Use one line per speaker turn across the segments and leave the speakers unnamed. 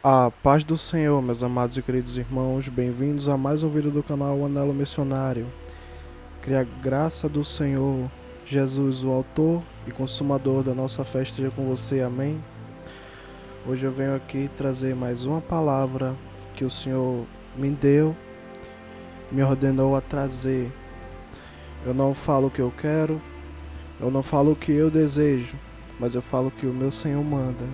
A paz do Senhor, meus amados e queridos irmãos, bem-vindos a mais um vídeo do canal Anelo Missionário. Que a graça do Senhor Jesus, o autor e consumador da nossa fé, esteja com você, amém? Hoje eu venho aqui trazer mais uma palavra que o Senhor me deu, me ordenou a trazer. Eu não falo o que eu quero, eu não falo o que eu desejo, mas eu falo o que o meu Senhor manda.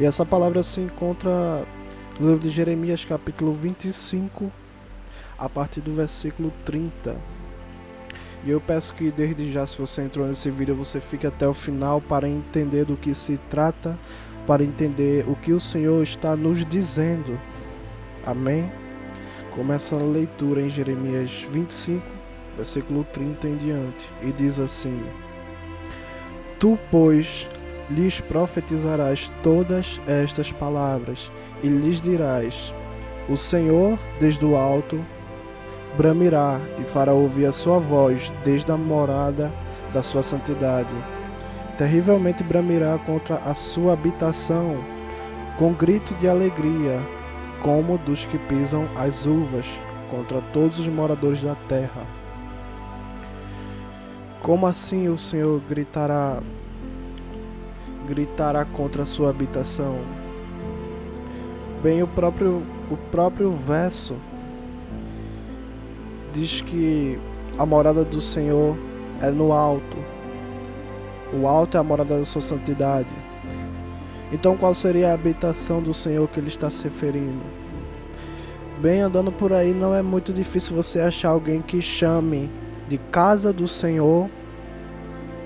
E essa palavra se encontra no livro de Jeremias, capítulo 25, a partir do versículo 30. E eu peço que desde já, se você entrou nesse vídeo, você fique até o final para entender do que se trata, para entender o que o Senhor está nos dizendo. Amém? Começa a leitura em Jeremias 25, versículo 30 em diante, e diz assim: Tu, pois, lhes profetizarás todas estas palavras, e lhes dirás: O Senhor, desde o alto, bramirá e fará ouvir a sua voz desde a morada da sua santidade. Terrivelmente bramirá contra a sua habitação, com grito de alegria, como dos que pisam as uvas, contra todos os moradores da terra. Como assim o Senhor gritará contra a sua habitação? Bem, o próprio verso diz que a morada do Senhor é no alto. O alto é a morada da sua santidade. Então qual seria a habitação do Senhor que ele está se referindo? Bem, andando por aí não é muito difícil você achar alguém que chame de casa do Senhor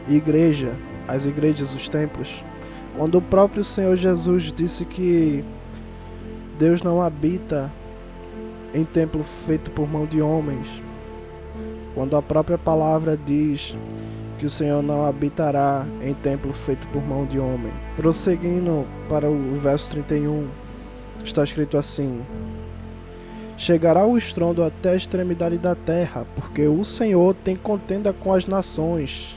igreja, as igrejas, os templos. Quando o próprio Senhor Jesus disse que Deus não habita em templo feito por mão de homens, quando a própria palavra diz que o Senhor não habitará em templo feito por mão de homem. Prosseguindo para o verso 31, está escrito assim: Chegará o estrondo até a extremidade da terra, porque o Senhor tem contenda com as nações.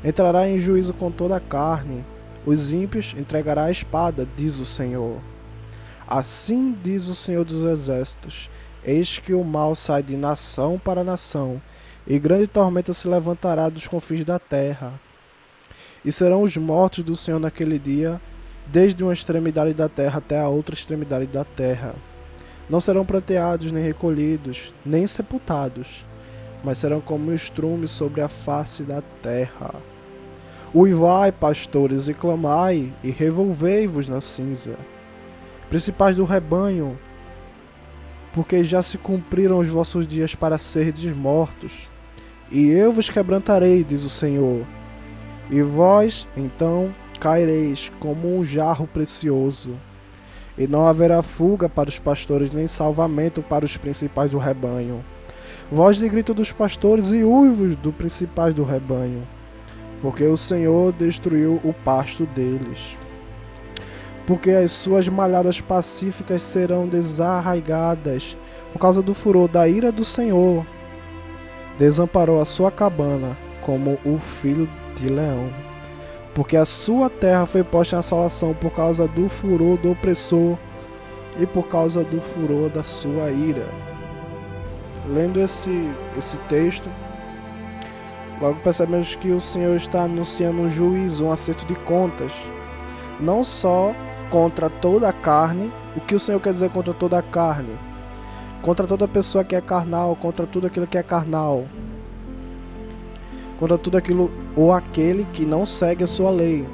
Entrará em juízo com toda a carne. Os ímpios entregará a espada, diz o Senhor. Assim diz o Senhor dos Exércitos: Eis que o mal sai de nação para nação, e grande tormenta se levantará dos confins da terra. E serão os mortos do Senhor naquele dia, desde uma extremidade da terra até a outra extremidade da terra. Não serão pranteados, nem recolhidos, nem sepultados, mas serão como estrumes sobre a face da terra. Uivai, pastores, e clamai, e revolvei-vos na cinza, principais do rebanho, porque já se cumpriram os vossos dias para serdes mortos, e eu vos quebrantarei, diz o Senhor, e vós, então, caireis como um jarro precioso, e não haverá fuga para os pastores, nem salvamento para os principais do rebanho. Voz de grito dos pastores e uivos dos principais do rebanho, porque o Senhor destruiu o pasto deles. Porque as suas malhadas pacíficas serão desarraigadas, por causa do furor da ira do Senhor. Desamparou a sua cabana, como o filho de leão. Porque a sua terra foi posta em assolação por causa do furor do opressor e por causa do furor da sua ira. Lendo esse texto, logo percebemos que o Senhor está anunciando um juízo, um acerto de contas, não só contra toda a carne. O que o Senhor quer dizer contra toda a carne? Contra toda pessoa que é carnal, contra tudo aquilo que é carnal, contra tudo aquilo ou aquele que não segue a sua lei.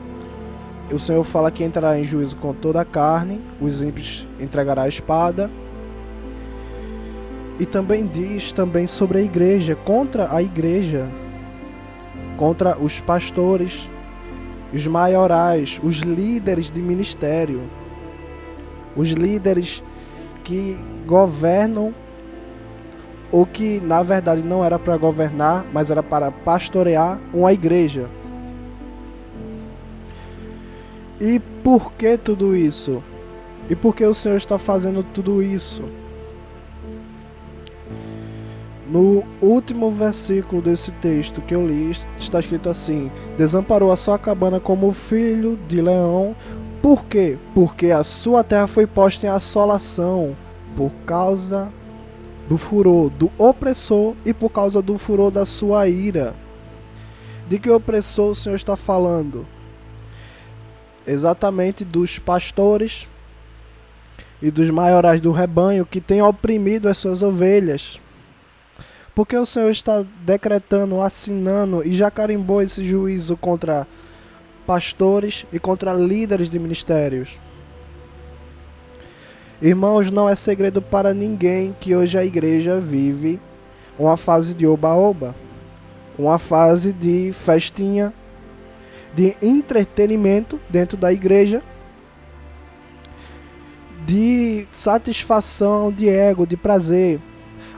O Senhor fala que entrará em juízo com toda a carne, os ímpios entregará a espada. E também diz sobre a igreja, contra a igreja, contra os pastores, os maiorais, os líderes de ministério, os líderes que governam, ou que na verdade não era para governar, mas era para pastorear uma igreja. E por que tudo isso? E por que o Senhor está fazendo tudo isso? No último versículo desse texto que eu li, está escrito assim: Desamparou a sua cabana como filho de leão, Por quê? Porque a sua terra foi posta em assolação por causa do furor do opressor e por causa do furor da sua ira. De que opressor o Senhor está falando? Exatamente dos pastores e dos maiorais do rebanho que têm oprimido as suas ovelhas. Porque o Senhor está decretando, assinando e já carimbou esse juízo contra pastores e contra líderes de ministérios. Irmãos, não é segredo para ninguém que hoje a igreja vive uma fase de oba-oba, uma fase de festinha, de entretenimento dentro da igreja, de satisfação, de ego, de prazer.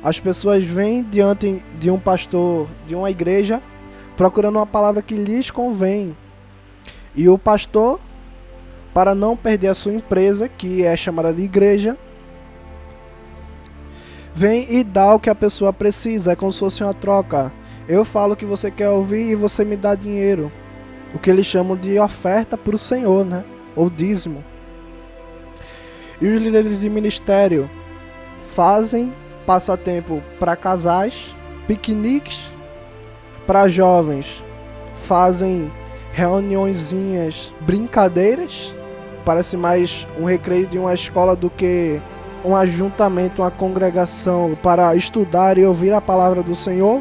As pessoas vêm diante de um pastor, de uma igreja, procurando uma palavra que lhes convém. E o pastor, para não perder a sua empresa, que é chamada de igreja, vem e dá o que a pessoa precisa. É como se fosse uma troca. Eu falo o que você quer ouvir e você me dá dinheiro. O que eles chamam de oferta para o Senhor, né? Ou dízimo. E os líderes de ministério fazem passatempo para casais, piqueniques para jovens, fazem reuniõezinhas, brincadeiras. Parece mais um recreio de uma escola do que um ajuntamento, uma congregação para estudar e ouvir a palavra do Senhor.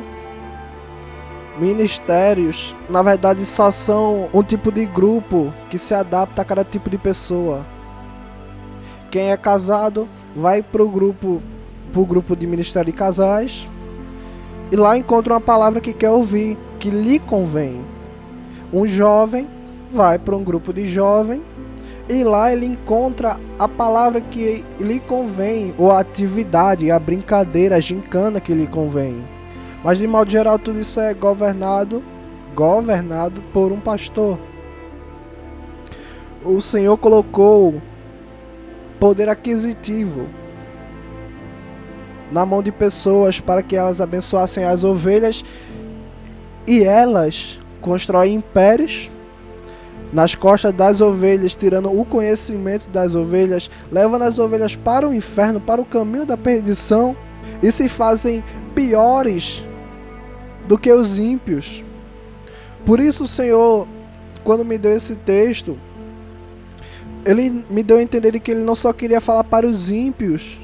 Ministérios, na verdade, só são um tipo de grupo que se adapta a cada tipo de pessoa. Quem é casado vai pro grupo de ministério de casais e lá encontra uma palavra que quer ouvir, que lhe convém. Um jovem vai para um grupo de jovem e lá ele encontra a palavra que lhe convém, ou a atividade, a brincadeira, a gincana que lhe convém. Mas de modo geral tudo isso é governado por um pastor. O Senhor colocou poder aquisitivo na mão de pessoas para que elas abençoassem as ovelhas, e elas constroem impérios nas costas das ovelhas, tirando o conhecimento das ovelhas, levando as ovelhas para o inferno, para o caminho da perdição, e se fazem piores do que os ímpios. Por isso o Senhor, quando me deu esse texto, Ele me deu a entender que Ele não só queria falar para os ímpios,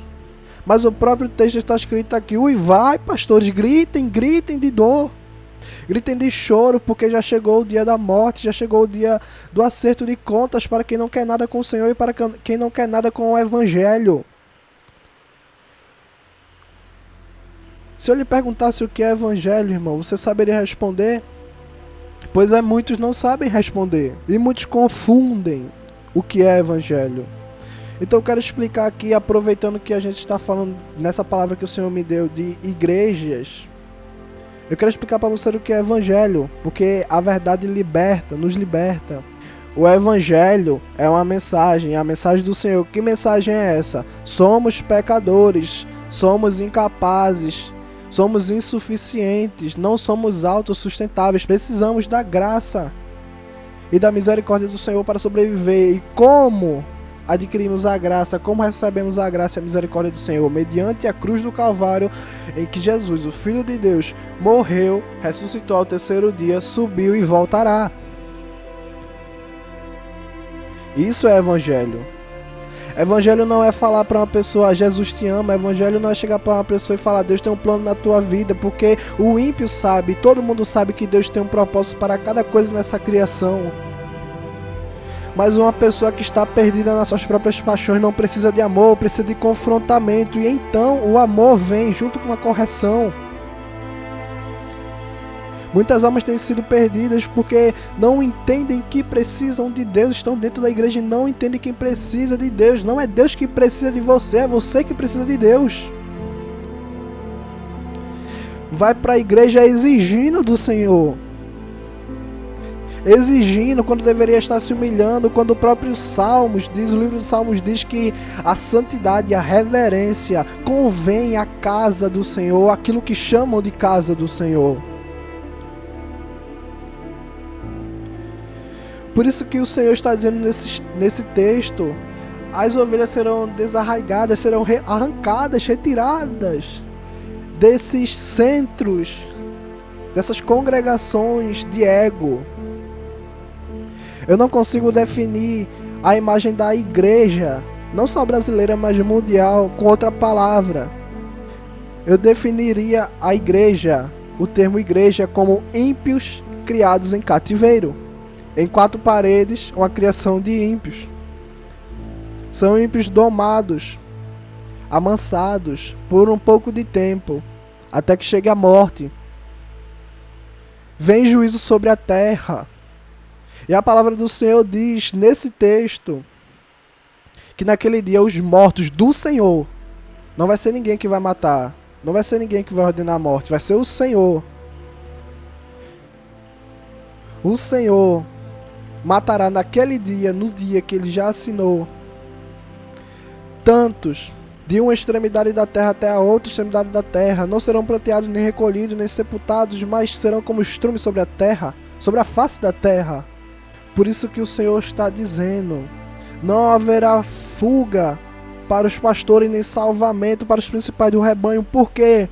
mas o próprio texto está escrito aqui: uivai, pastores, gritem de dor, gritem de choro, porque já chegou o dia da morte, já chegou o dia do acerto de contas para quem não quer nada com o Senhor e para quem não quer nada com o Evangelho. Se eu lhe perguntasse o que é Evangelho, irmão, você saberia responder? Pois muitos não sabem responder e muitos confundem o que é Evangelho. Então eu quero explicar aqui, aproveitando que a gente está falando nessa palavra que o Senhor me deu de igrejas, eu quero explicar para você o que é Evangelho, porque a verdade liberta, nos liberta. O Evangelho é uma mensagem, a mensagem do Senhor. Que mensagem é essa? Somos pecadores, somos incapazes, somos insuficientes, não somos autossustentáveis, precisamos da graça e da misericórdia do Senhor para sobreviver. E como adquirimos a graça, como recebemos a graça e a misericórdia do Senhor? Mediante a cruz do Calvário, em que Jesus, o Filho de Deus, morreu, ressuscitou ao terceiro dia, subiu e voltará. Isso é Evangelho. Evangelho não é falar para uma pessoa: Jesus te ama. Evangelho não é chegar para uma pessoa e falar: Deus tem um plano na tua vida, porque o ímpio sabe, todo mundo sabe que Deus tem um propósito para cada coisa nessa criação. Mas uma pessoa que está perdida nas suas próprias paixões não precisa de amor, precisa de confrontamento, e então o amor vem junto com a correção. Muitas almas têm sido perdidas porque não entendem que precisam de Deus, estão dentro da igreja e não entendem quem precisa de Deus. Não é Deus que precisa de você, é você que precisa de Deus. Vai para a igreja exigindo do Senhor, exigindo quando deveria estar se humilhando, quando o próprio Salmos diz, o livro dos Salmos diz que a santidade, a reverência convém à casa do Senhor, aquilo que chamam de casa do Senhor. Por isso que o Senhor está dizendo nesse texto, as ovelhas serão desarraigadas, serão arrancadas, retiradas desses centros, dessas congregações de ego. Eu não consigo definir a imagem da igreja, não só brasileira, mas mundial, com outra palavra. Eu definiria a igreja, o termo igreja, como ímpios criados em cativeiro. Em quatro paredes, uma criação de ímpios. São ímpios domados, amansados por um pouco de tempo, até que chegue a morte. Vem juízo sobre a terra. E a palavra do Senhor diz nesse texto que naquele dia os mortos do Senhor, não vai ser ninguém que vai matar, não vai ser ninguém que vai ordenar a morte, vai ser o Senhor. O Senhor matará naquele dia, no dia que ele já assinou, tantos de uma extremidade da terra até a outra extremidade da terra. Não serão planteados, nem recolhidos, nem sepultados, mas serão como estrume sobre a terra, sobre a face da terra. Por isso que o Senhor está dizendo: não haverá fuga para os pastores, nem salvamento para os principais do rebanho. Por quê?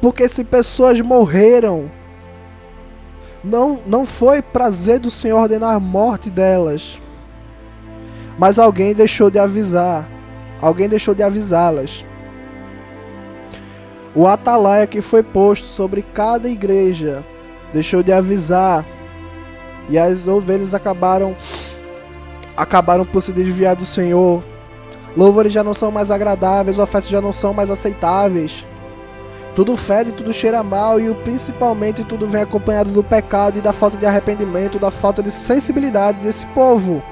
Porque se pessoas morreram, não foi prazer do Senhor ordenar a morte delas, mas alguém deixou de avisar, alguém deixou de avisá-las. O atalaia que foi posto sobre cada igreja deixou de avisar, e as ovelhas acabaram por se desviar do Senhor. Louvores já não são mais agradáveis, ofertas já não são mais aceitáveis. Tudo fede, tudo cheira mal, e principalmente tudo vem acompanhado do pecado e da falta de arrependimento, da falta de sensibilidade desse povo,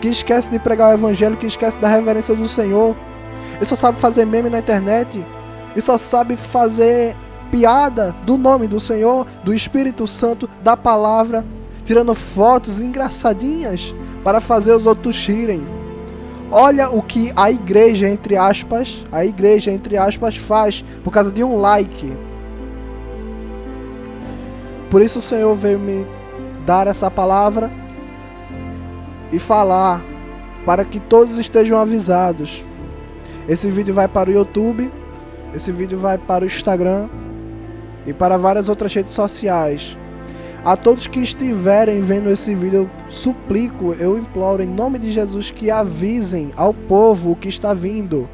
que esquece de pregar o evangelho, que esquece da reverência do Senhor, e só sabe fazer meme na internet, e só sabe fazer piada do nome do Senhor, do Espírito Santo, da palavra, tirando fotos engraçadinhas para fazer os outros rirem. Olha o que a igreja, entre aspas, faz por causa de um like. Por isso o Senhor veio me dar essa palavra e falar para que todos estejam avisados. Esse vídeo vai para o YouTube, esse vídeo vai para o Instagram e para várias outras redes sociais. A todos que estiverem vendo esse vídeo, eu suplico, eu imploro em nome de Jesus que avisem ao povo o que está vindo.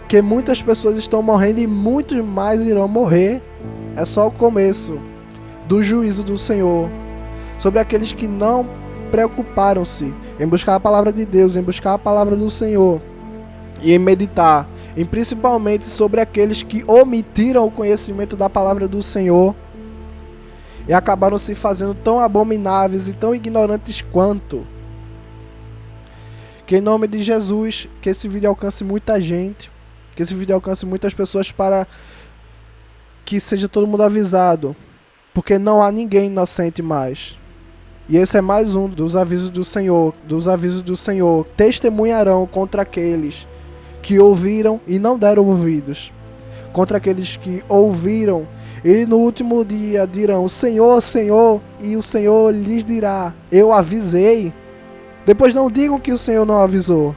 Que muitas pessoas estão morrendo e muitos mais irão morrer. É só o começo do juízo do Senhor sobre aqueles que não preocuparam-se em buscar a palavra de Deus, em buscar a palavra do Senhor e em meditar, e principalmente sobre aqueles que omitiram o conhecimento da palavra do Senhor e acabaram se fazendo tão abomináveis e tão ignorantes quanto. Que em nome de Jesus, que esse vídeo alcance muita gente, que esse vídeo alcance muitas pessoas, para que seja todo mundo avisado, porque não há ninguém inocente mais. E esse é mais um dos avisos do Senhor, testemunharão contra aqueles que ouviram e não deram ouvidos, contra aqueles que ouviram e no último dia dirão: Senhor, Senhor, e o Senhor lhes dirá: eu avisei. Depois não digam que o Senhor não avisou.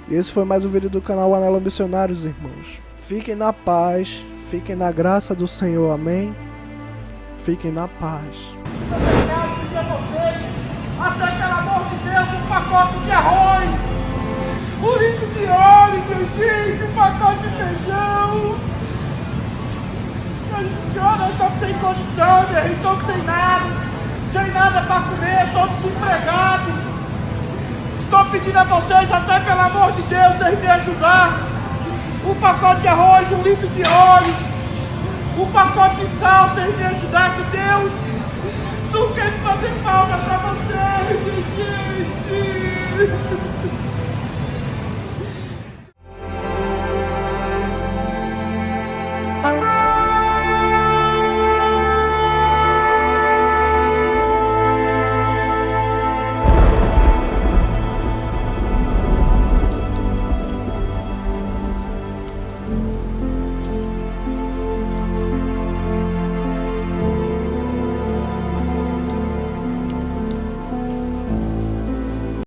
E esse foi mais um vídeo do canal Anelo Missionários, irmãos. Fiquem na paz, fiquem na graça do Senhor, amém? Fiquem na paz.
Até pelo amor de Deus, um pacote de arroz, um litro de óleo, gente, um pacote de feijão. Nós estamos sem condição, meu irmão, estamos sem nada para comer, estamos desempregados. Estou pedindo a vocês, até pelo amor de Deus, vocês me ajudar. Um pacote de arroz, um litro de óleo, um pacote de sal, vocês me ajudar, que Deus não quer fazer falta para vocês, gente.